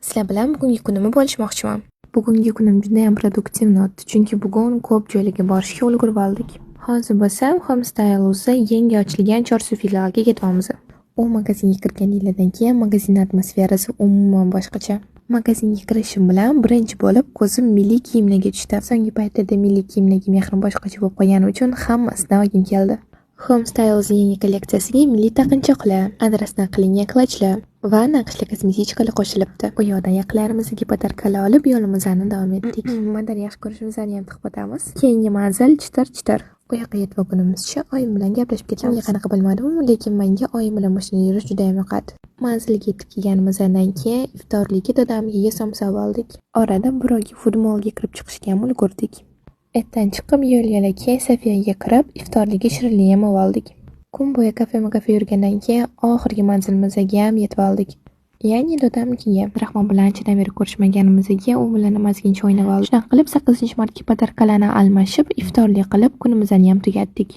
Sizlar bilan bugungi kunimni bo'lishmoqchiman. Bugungi kunim juda ham produktivni o'tdi, chunki bugun ko'p joylarga borishga ulgurib oldik. Hozir bo'lsam Homestyles'da yangi ochilgan Chorsu filialiga ketyapmiz. U magazinga kirganinglardan keyin magazin atmosferasi umuman boshqacha. Magazinga kirishim bilan birinchi bo'lib ko'zim milliy kiyimlarga tushdi. So'nggi paytlarda milliy kiyimlarga mehrim boshqacha bo'lib qolgani uchun hammasidan olgim keldi. Homestyles yangi kolleksiyasiga milliy taqinchoqlar, adresdan qilingan qilochlar va naqshli kosmetichkalar qo'shilibdi. U yoqdan yaqinlarimizga podarkalar olib yo'limizni davom etdik. Madar yaxshi ko'rishimizni ham tiqib o'tamiz. Keyingi manzil chitir. U yoqqa yetib olgunimizcha oyim bilan gaplashib ketamiz. Qanaqa bilmadim, lekin menga oyim bilan mashina yurish juda ham yoqadi. Manzilga yetib kelganimizdan keyin iftorlikka dadamga somsa oldik. Orada birovga futbolga kirib chiqishga ham ulgurdik. Ertadan chiqib yo'l-yo'la keyin Safiyaga kirib iftorlikka shirinlik yeb oldik. Kun bo'yi kafe yurgandan keyin oxirgi manzilimizga ham yetib oldik. Ya'ni dadamnikiga. Rahmon bilan anchadan beri ko'rishmaganimizga u bilan namozgincha o'ynab oldik. Shunday qilib 8-marta podarkalarni almashib iftorlik qilib kunimizni ham tugatdik.